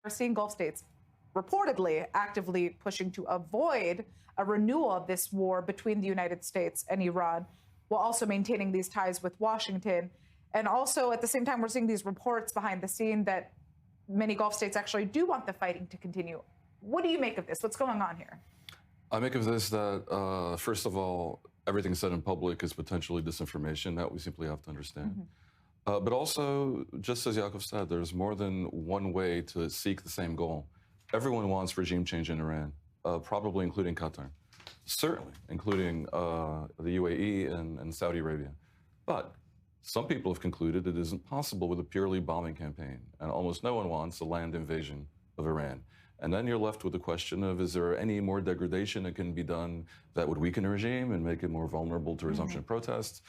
We're seeing Gulf states reportedly actively pushing to avoid a renewal of this war between the United States and Iran, while also maintaining these ties with Washington. And also, at the same time, we're seeing these reports behind the scene that many Gulf states actually do want the fighting to continue. What do you make of this? What's going on here? I make of this that, first of all, everything said in public is potentially disinformation. That we simply have to understand. But also, just as Yaakov said, there's more than one way to seek the same goal. Everyone wants regime change in Iran, probably including Qatar, certainly including the UAE and Saudi Arabia. But some people have concluded it isn't possible with a purely bombing campaign, and almost no one wants a land invasion of Iran. And then you're left with the question of, is there any more degradation that can be done that would weaken the regime and make it more vulnerable to resumption of protests?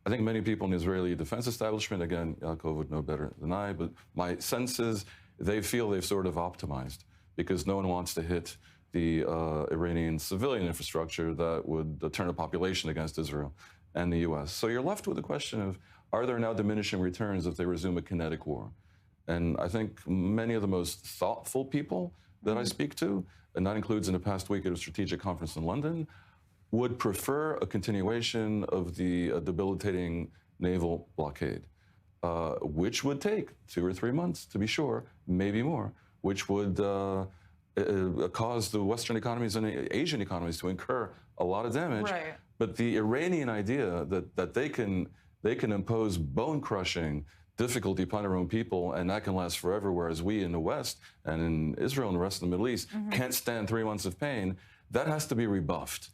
I think many people in the Israeli defense establishment, again, Yaakov would know better than I, but my sense is they feel they've sort of optimized because no one wants to hit the Iranian civilian infrastructure that would turn a population against Israel and the U.S. So you're left with the question of, are there now diminishing returns if they resume a kinetic war? And I think many of the most thoughtful people that I speak to, and that includes in the past week at a strategic conference in London, would prefer a continuation of the debilitating naval blockade, which would take 2 or 3 months, to be sure, maybe more, which would cause the Western economies and Asian economies to incur a lot of damage. Right. But the Iranian idea that they can impose bone-crushing difficulty upon their own people, and that can last forever, whereas we in the West and in Israel and the rest of the Middle East can't stand 3 months of pain, that has to be rebuffed.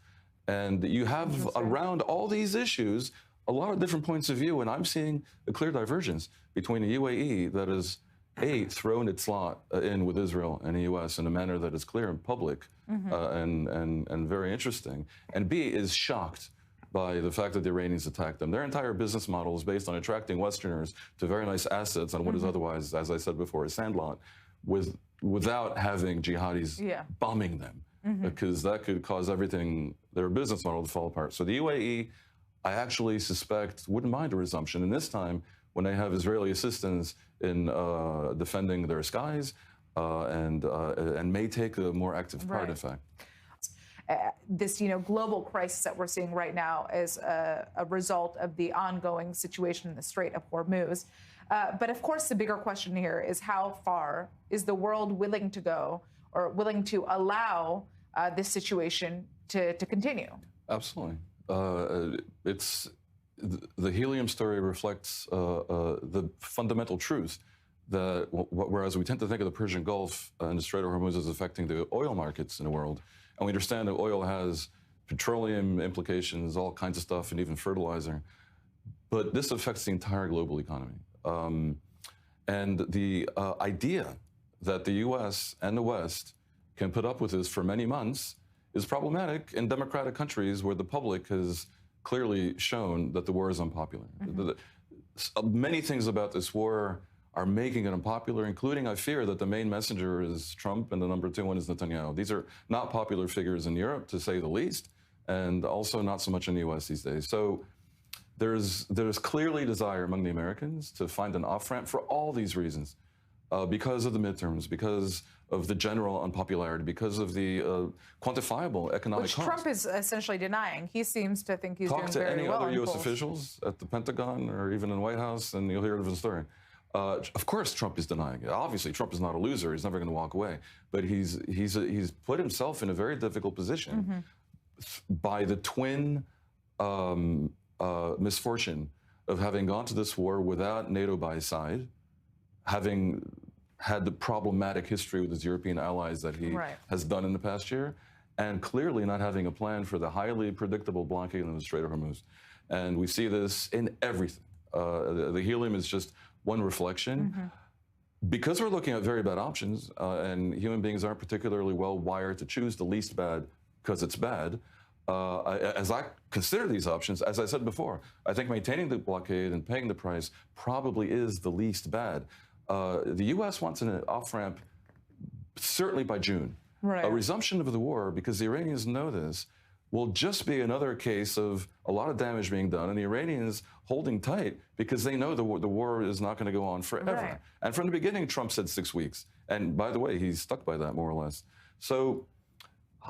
And you have around all these issues a lot of different points of view, and I'm seeing a clear divergence between the UAE that is, A, thrown its lot in with Israel and the U.S. in a manner that is clear and public and very interesting, and B, is shocked by the fact that the Iranians attacked them. Their entire business model is based on attracting Westerners to very nice assets on what is otherwise, as I said before, a sandlot, without having jihadis bombing them, because that could cause everything, their business model, to fall apart. So the UAE, I actually suspect, wouldn't mind a resumption, and this time when they have Israeli assistance in defending their skies and may take a more active part, in fact. This, global crisis that we're seeing right now is a result of the ongoing situation in the Strait of Hormuz. But of course, the bigger question here is how far is the world willing to go or willing to allow this situation to continue? Absolutely. The helium story reflects the fundamental truth that whereas we tend to think of the Persian Gulf and the Strait of Hormuz as affecting the oil markets in the world, and we understand that oil has petroleum implications, all kinds of stuff, and even fertilizer. But this affects the entire global economy. And the idea that the U.S. and the West can put up with this for many months is problematic in democratic countries where the public has clearly shown that the war is unpopular. Many things about this war are making it unpopular, including, I fear, that the main messenger is Trump and the number 2 one is Netanyahu. These are not popular figures in Europe, to say the least, and also not so much in the U.S. these days. So there's clearly desire among the Americans to find an off-ramp for all these reasons, because of the midterms, because of the general unpopularity, because of the quantifiable economic cost. Which Trump is essentially denying. He seems to think he's doing very well. Talk to any other U.S. officials at the Pentagon or even in the White House, and you'll hear a different story. Of course, Trump is denying it. Obviously, Trump is not a loser. He's never going to walk away. But he's put himself in a very difficult position by the twin misfortune of having gone to this war without NATO by his side, having had the problematic history with his European allies that he has done in the past year, and clearly not having a plan for the highly predictable blockade in the Strait of Hormuz. And we see this in everything. The helium is just one reflection. Because we're looking at very bad options, and human beings aren't particularly well wired to choose the least bad because it's bad, as I consider these options, as I said before, I think maintaining the blockade and paying the price probably is the least bad. The U.S. wants an off-ramp certainly by June. A resumption of the war, because the Iranians know this, will just be another case of a lot of damage being done, and the Iranians holding tight because they know the war is not going to go on forever. And from the beginning, Trump said 6 weeks, And by the way, he's stuck by that more or less. So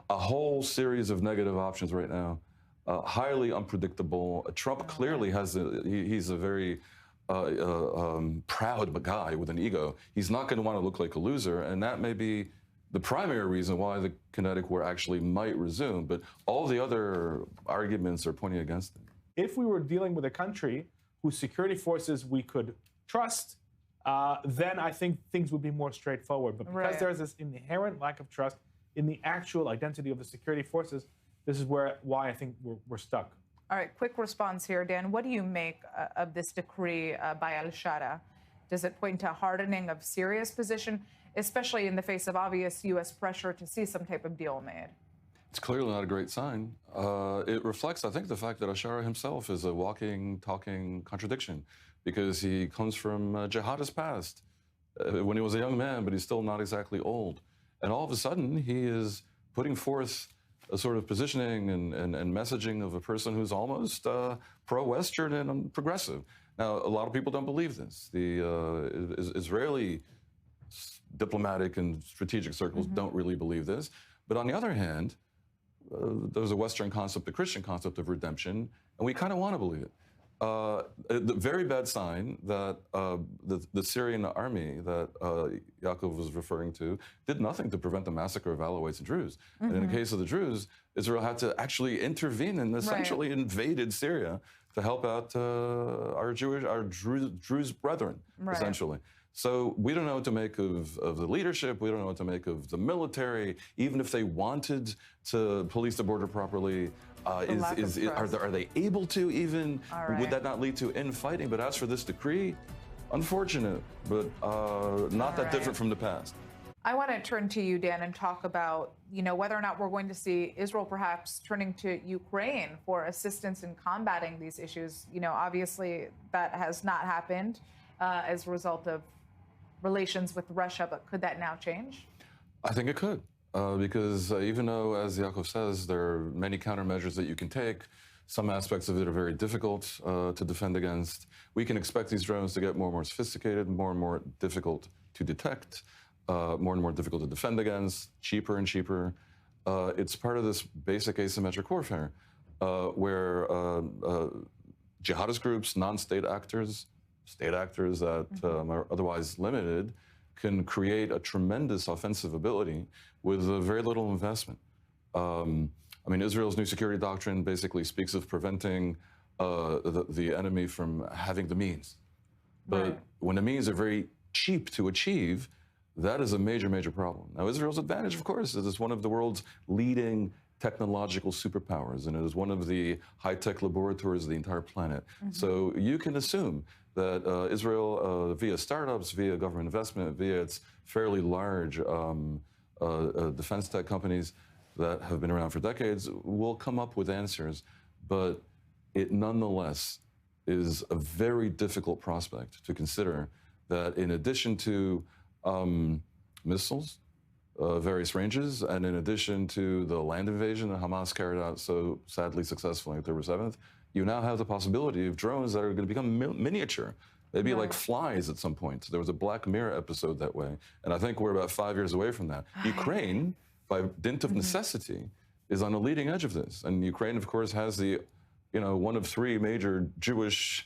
a whole series of negative options right now, highly unpredictable. Trump clearly has, he's a very proud guy with an ego. He's not going to want to look like a loser, and that may be the primary reason why the kinetic war actually might resume. But all the other arguments are pointing against it. If we were dealing with a country whose security forces we could trust, then I think things would be more straightforward. But because there's this inherent lack of trust in the actual identity of the security forces, this is why I think we're stuck. All right, quick response here, Dan. What do you make of this decree by al-Shara? Does it point to hardening of Syria's position, especially in the face of obvious U.S. pressure to see some type of deal made? It's clearly not a great sign. It reflects, I think, the fact that al-Shara himself is a walking, talking contradiction, because he comes from a jihadist past when he was a young man, but he's still not exactly old. And all of a sudden, he is putting forth a sort of positioning and messaging of a person who's almost pro-Western and progressive. Now, a lot of people don't believe this. The Israeli diplomatic and strategic circles don't really believe this. But on the other hand, there's a Western concept, the Christian concept of redemption, and we kind of want to believe it. The very bad sign that the Syrian army that Yaakov was referring to did nothing to prevent the massacre of Alawites and Druze. And in the case of the Druze, Israel had to actually intervene and essentially invaded Syria to help out our Druze brethren, essentially. So we don't know what to make of the leadership. We don't know what to make of the military. Even if they wanted to police the border properly, are they able to even? Would that not lead to infighting? But as for this decree, unfortunate, but not that different from the past. I want to turn to you, Dan, and talk about, whether or not we're going to see Israel perhaps turning to Ukraine for assistance in combating these issues. Obviously that has not happened as a result of relations with Russia, but could that now change? I think it could. Because even though, as Yaakov says, there are many countermeasures that you can take, some aspects of it are very difficult to defend against. We can expect these drones to get more and more sophisticated, more and more difficult to detect, more and more difficult to defend against, cheaper and cheaper. It's part of this basic asymmetric warfare where jihadist groups, non-state actors, state actors that are otherwise limited, can create a tremendous offensive ability with very little investment. Israel's new security doctrine basically speaks of preventing the enemy from having the means. But when the means are very cheap to achieve, that is a major, major problem. Now, Israel's advantage, of course, is it's one of the world's leading technological superpowers, and it is one of the high-tech laboratories of the entire planet. So you can assume that Israel, via startups, via government investment, via its fairly large defense tech companies that have been around for decades, will come up with answers. But it nonetheless is a very difficult prospect to consider that in addition to missiles, various ranges, and in addition to the land invasion that Hamas carried out so sadly successfully on October 7th, you now have the possibility of drones that are going to become miniature, maybe like flies at some point. There was a Black Mirror episode that way, and I think we're about 5 years away from that. Ukraine, by dint of necessity, is on the leading edge of this. And Ukraine, of course, has the, one of 3 major Jewish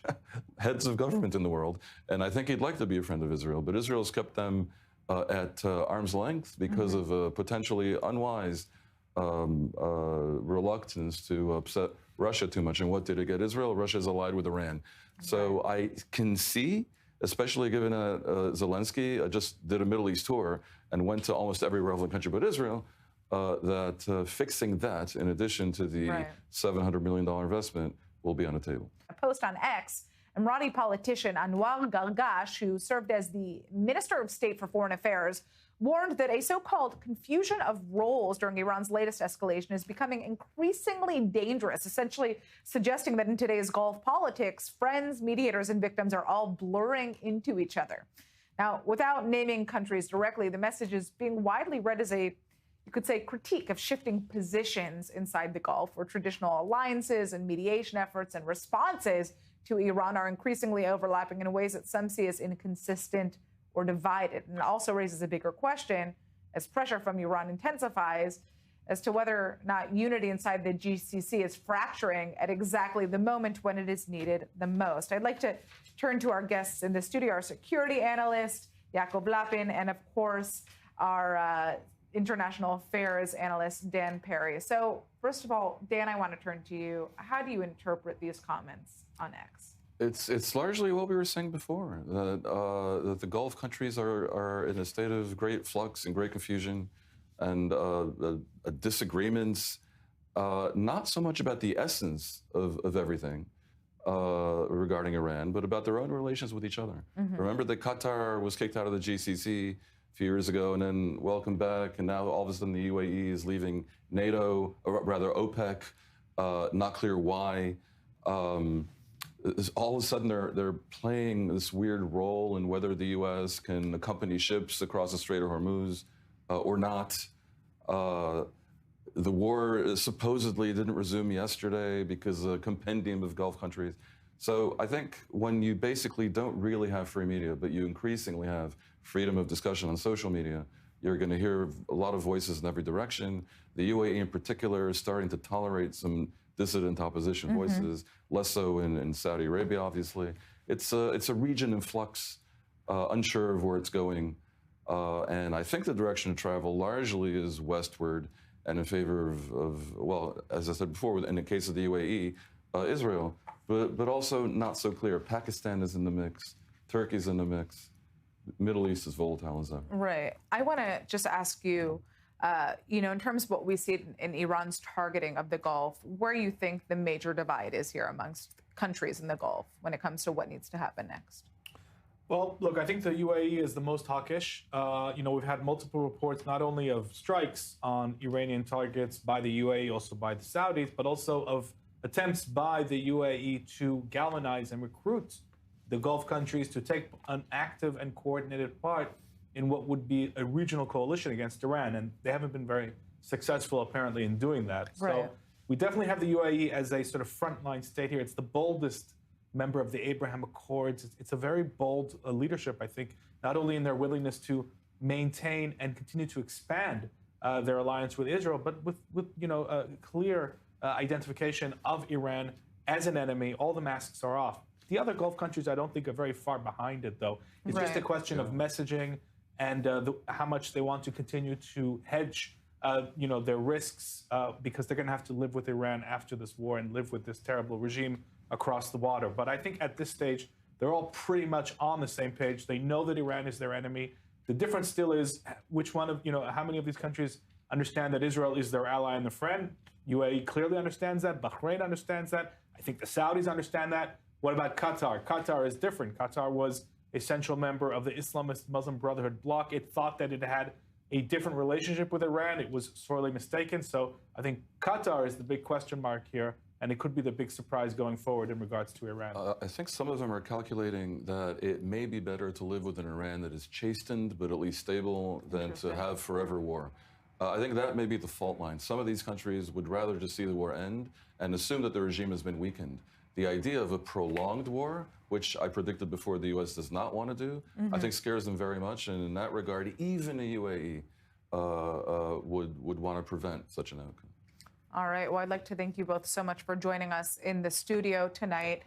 heads of government in the world, and I think he'd like to be a friend of Israel, but Israel's kept them at arm's length because of a potentially unwise reluctance to upset Russia too much. And what did it get Israel? Russia's allied with Iran. So I can see, especially given Zelensky just did a Middle East tour and went to almost every relevant country but Israel, that fixing that, in addition to the $700 million investment, will be on the table. A post on X, Emirati politician Anwar Gargash, who served as the Minister of State for Foreign Affairs, warned that a so-called confusion of roles during Iran's latest escalation is becoming increasingly dangerous, essentially suggesting that in today's Gulf politics, friends, mediators, and victims are all blurring into each other. Now, without naming countries directly, the message is being widely read as a, you could say, critique of shifting positions inside the Gulf, where traditional alliances and mediation efforts and responses to Iran are increasingly overlapping in ways that some see as inconsistent or divided. And it also raises a bigger question as pressure from Iran intensifies as to whether or not unity inside the GCC is fracturing at exactly the moment when it is needed the most. I'd like to turn to our guests in the studio, our security analyst, Jakob Lapin, and of course, our international affairs analyst, Dan Perry. So first of all, Dan, I want to turn to you. How do you interpret these comments on X? It's largely what we were saying before, that the Gulf countries are in a state of great flux and great confusion and disagreements, not so much about the essence of everything regarding Iran, but about their own relations with each other. Remember that Qatar was kicked out of the GCC a few years ago and then welcomed back, and now all of a sudden the UAE is leaving NATO, or rather OPEC, not clear why. All of a sudden they're playing this weird role in whether the U.S. can accompany ships across the Strait of Hormuz or not. The war supposedly didn't resume yesterday because of a compendium of Gulf countries. So I think when you basically don't really have free media, but you increasingly have freedom of discussion on social media, you're going to hear a lot of voices in every direction. The UAE in particular is starting to tolerate some dissident opposition voices, less so in Saudi Arabia, obviously. It's a region in flux, unsure of where it's going. And I think the direction of travel largely is westward and in favor of, well, as I said before, in the case of the UAE, Israel, but also not so clear. Pakistan is in the mix, Turkey's in the mix, Middle East is volatile as ever. Right. I want to just ask you, in terms of what we see in Iran's targeting of the Gulf, where you think the major divide is here amongst countries in the Gulf when it comes to what needs to happen next? Well, look, I think the UAE is the most hawkish. We've had multiple reports not only of strikes on Iranian targets by the UAE, also by the Saudis, but also of attempts by the UAE to galvanize and recruit the Gulf countries to take an active and coordinated part in what would be a regional coalition against Iran. And they haven't been very successful, apparently, in doing that. Right. So we definitely have the UAE as a sort of frontline state here. It's the boldest member of the Abraham Accords. It's a very bold leadership, I think, not only in their willingness to maintain and continue to expand their alliance with Israel, but with a clear identification of Iran as an enemy. All the masks are off. The other Gulf countries, I don't think, are very far behind it, though. It's just a question of messaging and how much they want to continue to hedge, their risks, because they're going to have to live with Iran after this war and live with this terrible regime across the water. But I think at this stage, they're all pretty much on the same page. They know that Iran is their enemy. The difference still is how many of these countries understand that Israel is their ally and their friend. UAE clearly understands that. Bahrain understands that. I think the Saudis understand that. What about Qatar? Qatar is different. Qatar was a central member of the Islamist Muslim Brotherhood bloc. It thought that it had a different relationship with Iran. It was sorely mistaken. So I think Qatar is the big question mark here, and it could be the big surprise going forward in regards to Iran. I think some of them are calculating that it may be better to live with an Iran that is chastened but at least stable than to have forever war. I think that may be the fault line. Some of these countries would rather just see the war end and assume that the regime has been weakened. The idea of a prolonged war, which I predicted before the U.S. does not want to do, I think scares them very much. And in that regard, even the UAE would want to prevent such an outcome. All right. Well, I'd like to thank you both so much for joining us in the studio tonight.